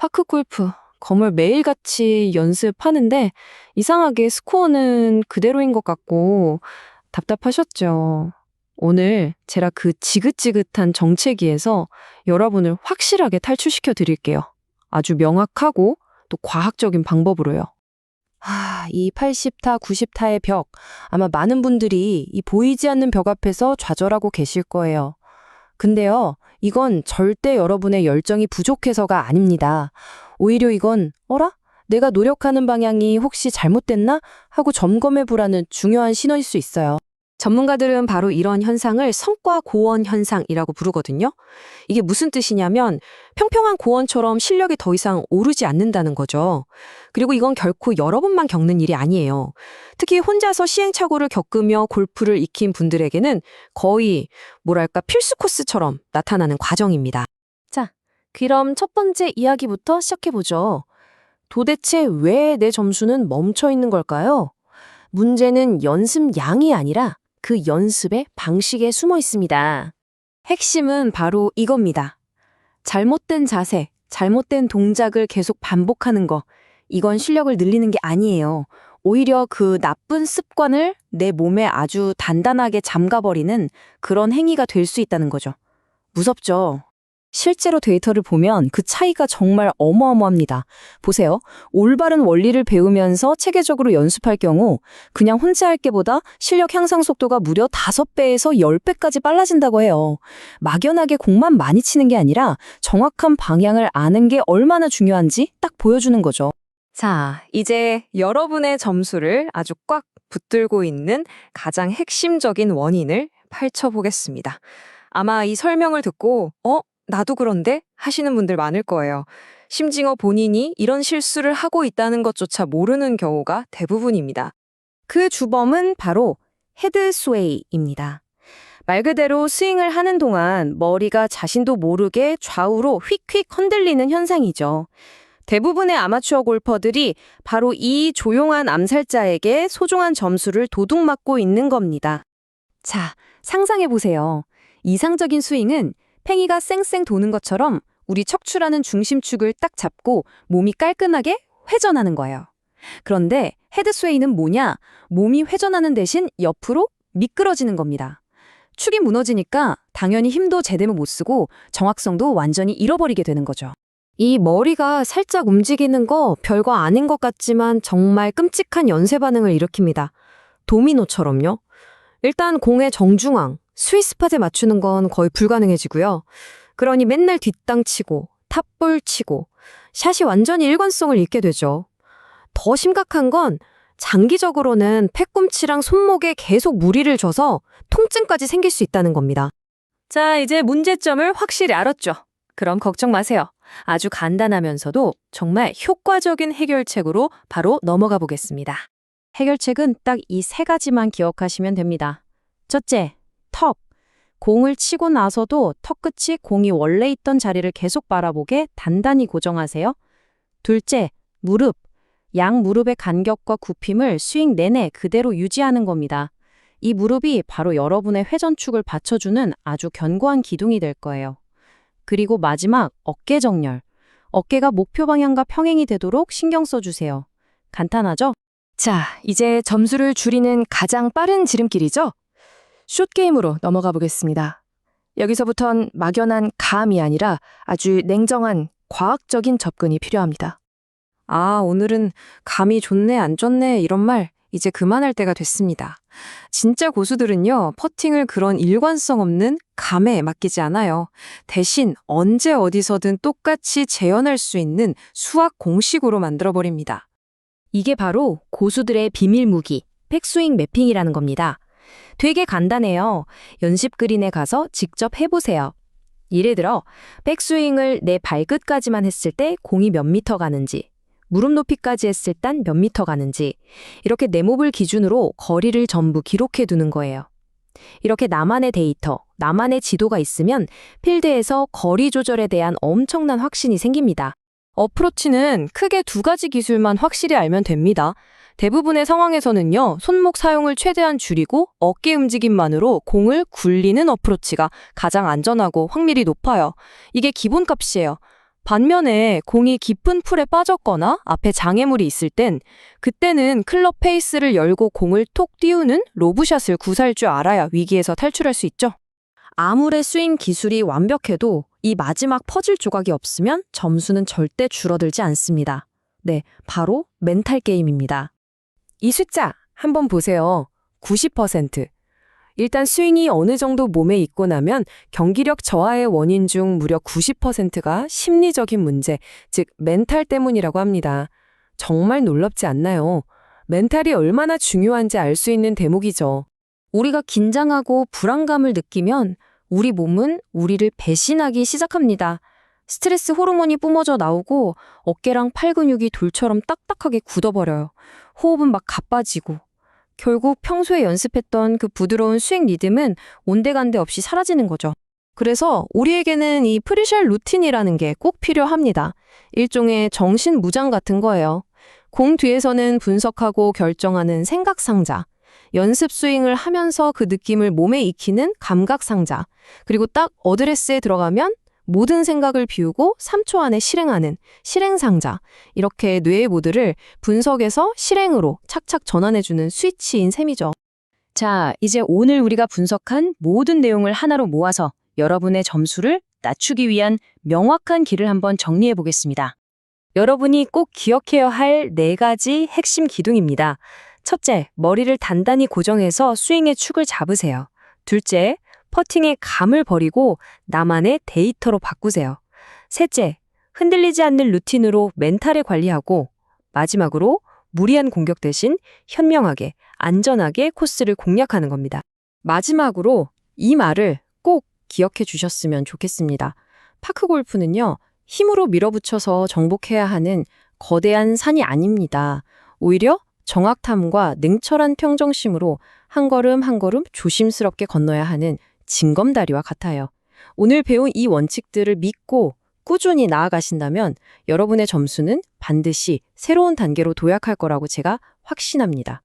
파크 골프, 검을 매일같이 연습하는데 이상하게 스코어는 그대로인 것 같고 답답하셨죠. 오늘 제가 그 지긋지긋한 정체기에서 여러분을 확실하게 탈출시켜 드릴게요. 아주 명확하고 또 과학적인 방법으로요. 이 80타, 90타의 벽. 아마 많은 분들이 이 보이지 않는 벽 앞에서 좌절하고 계실 거예요. 근데요, 이건 절대 여러분의 열정이 부족해서가 아닙니다. 오히려 이건, 어라? 내가 노력하는 방향이 혹시 잘못됐나? 하고 점검해 보라는 중요한 신호일 수 있어요. 전문가들은 바로 이런 현상을 성과 고원 현상이라고 부르거든요. 이게 무슨 뜻이냐면 평평한 고원처럼 실력이 더 이상 오르지 않는다는 거죠. 그리고 이건 결코 여러 번만 겪는 일이 아니에요. 특히 혼자서 시행착오를 겪으며 골프를 익힌 분들에게는 거의 뭐랄까 필수 코스처럼 나타나는 과정입니다. 자, 그럼 첫 번째 이야기부터 시작해보죠. 도대체 왜 내 점수는 멈춰 있는 걸까요? 문제는 연습량이 아니라 그 연습의 방식에 숨어 있습니다. 핵심은 바로 이겁니다. 잘못된 자세, 잘못된 동작을 계속 반복하는 거. 이건 실력을 늘리는 게 아니에요. 오히려 그 나쁜 습관을 내 몸에 아주 단단하게 잠가버리는 그런 행위가 될 수 있다는 거죠. 무섭죠? 실제로 데이터를 보면 그 차이가 정말 어마어마합니다. 보세요. 올바른 원리를 배우면서 체계적으로 연습할 경우 그냥 혼자 할 게보다 실력 향상 속도가 무려 5배에서 10배까지 빨라진다고 해요. 막연하게 공만 많이 치는 게 아니라 정확한 방향을 아는 게 얼마나 중요한지 딱 보여주는 거죠. 자, 이제 여러분의 점수를 아주 꽉 붙들고 있는 가장 핵심적인 원인을 파헤쳐보겠습니다. 아마 이 설명을 듣고 나도 그런데? 하시는 분들 많을 거예요. 심지어 본인이 이런 실수를 하고 있다는 것조차 모르는 경우가 대부분입니다. 그 주범은 바로 헤드 스웨이입니다. 말 그대로 스윙을 하는 동안 머리가 자신도 모르게 좌우로 휙휙 흔들리는 현상이죠. 대부분의 아마추어 골퍼들이 바로 이 조용한 암살자에게 소중한 점수를 도둑맞고 있는 겁니다. 자, 상상해보세요. 이상적인 스윙은 팽이가 쌩쌩 도는 것처럼 우리 척추라는 중심축을 딱 잡고 몸이 깔끔하게 회전하는 거예요. 그런데 헤드스웨이는 뭐냐? 몸이 회전하는 대신 옆으로 미끄러지는 겁니다. 축이 무너지니까 당연히 힘도 제대로 못 쓰고 정확성도 완전히 잃어버리게 되는 거죠. 이 머리가 살짝 움직이는 거 별거 아닌 것 같지만 정말 끔찍한 연쇄 반응을 일으킵니다. 도미노처럼요. 일단 공의 정중앙, 스윗스팟에 맞추는 건 거의 불가능해지고요. 그러니 맨날 뒷땅 치고 탑볼 치고 샷이 완전히 일관성을 잃게 되죠. 더 심각한 건 장기적으로는 팔꿈치랑 손목에 계속 무리를 줘서 통증까지 생길 수 있다는 겁니다. 자, 이제 문제점을 확실히 알았죠. 그럼 걱정 마세요. 아주 간단하면서도 정말 효과적인 해결책으로 바로 넘어가 보겠습니다. 해결책은 딱 이 3가지만 기억하시면 됩니다. 첫째, 턱. 공을 치고 나서도 턱 끝이 공이 원래 있던 자리를 계속 바라보게 단단히 고정하세요. 둘째, 무릎. 양 무릎의 간격과 굽힘을 스윙 내내 그대로 유지하는 겁니다. 이 무릎이 바로 여러분의 회전축을 받쳐주는 아주 견고한 기둥이 될 거예요. 그리고 마지막, 어깨 정렬. 어깨가 목표 방향과 평행이 되도록 신경 써주세요. 간단하죠? 자, 이제 점수를 줄이는 가장 빠른 지름길이죠? 숏게임으로 넘어가 보겠습니다. 여기서부턴 막연한 감이 아니라 아주 냉정한 과학적인 접근이 필요합니다. 오늘은 감이 좋네 안 좋네 이런 말 이제 그만할 때가 됐습니다. 진짜 고수들은요, 퍼팅을 그런 일관성 없는 감에 맡기지 않아요. 대신 언제 어디서든 똑같이 재현할 수 있는 수학 공식으로 만들어버립니다. 이게 바로 고수들의 비밀 무기, 백스윙 매핑이라는 겁니다. 되게 간단해요. 연습 그린에 가서 직접 해보세요. 예를 들어 백스윙을 내 발끝까지만 했을 때 공이 몇 미터 가는지, 무릎 높이까지 했을 땐 몇 미터 가는지 이렇게 내 몸을 기준으로 거리를 전부 기록해 두는 거예요. 이렇게 나만의 데이터, 나만의 지도가 있으면 필드에서 거리 조절에 대한 엄청난 확신이 생깁니다. 어프로치는 크게 2가지 기술만 확실히 알면 됩니다. 대부분의 상황에서는요, 손목 사용을 최대한 줄이고 어깨 움직임만으로 공을 굴리는 어프로치가 가장 안전하고 확률이 높아요. 이게 기본값이에요. 반면에 공이 깊은 풀에 빠졌거나 앞에 장애물이 있을 땐 그때는 클럽 페이스를 열고 공을 톡 띄우는 로브샷을 구사할 줄 알아야 위기에서 탈출할 수 있죠. 아무리 스윙 기술이 완벽해도 이 마지막 퍼즐 조각이 없으면 점수는 절대 줄어들지 않습니다. 네, 바로 멘탈 게임입니다. 이 숫자 한번 보세요. 90%. 일단 스윙이 어느 정도 몸에 있고 나면 경기력 저하의 원인 중 무려 90%가 심리적인 문제, 즉 멘탈 때문이라고 합니다. 정말 놀랍지 않나요? 멘탈이 얼마나 중요한지 알 수 있는 대목이죠. 우리가 긴장하고 불안감을 느끼면 우리 몸은 우리를 배신하기 시작합니다. 스트레스 호르몬이 뿜어져 나오고 어깨랑 팔 근육이 돌처럼 딱딱하게 굳어버려요. 호흡은 막 가빠지고. 결국 평소에 연습했던 그 부드러운 스윙 리듬은 온데간데 없이 사라지는 거죠. 그래서 우리에게는 이 프리셜 루틴이라는 게 꼭 필요합니다. 일종의 정신 무장 같은 거예요. 공 뒤에서는 분석하고 결정하는 생각 상자, 연습 스윙을 하면서 그 느낌을 몸에 익히는 감각 상자, 그리고 딱 어드레스에 들어가면 모든 생각을 비우고 3초 안에 실행하는 실행 상자, 이렇게 뇌의 모드를 분석에서 실행으로 착착 전환해주는 스위치인 셈이죠. 자, 이제 오늘 우리가 분석한 모든 내용을 하나로 모아서 여러분의 점수를 낮추기 위한 명확한 길을 한번 정리해 보겠습니다. 여러분이 꼭 기억해야 할 4가지 핵심 기둥입니다. 첫째, 머리를 단단히 고정해서 스윙의 축을 잡으세요. 둘째, 퍼팅의 감을 버리고 나만의 데이터로 바꾸세요. 셋째, 흔들리지 않는 루틴으로 멘탈을 관리하고 마지막으로 무리한 공격 대신 현명하게, 안전하게 코스를 공략하는 겁니다. 마지막으로 이 말을 꼭 기억해 주셨으면 좋겠습니다. 파크 골프는요, 힘으로 밀어붙여서 정복해야 하는 거대한 산이 아닙니다. 오히려 정확함과 냉철한 평정심으로 한 걸음 한 걸음 조심스럽게 건너야 하는 징검다리와 같아요. 오늘 배운 이 원칙들을 믿고 꾸준히 나아가신다면 여러분의 점수는 반드시 새로운 단계로 도약할 거라고 제가 확신합니다.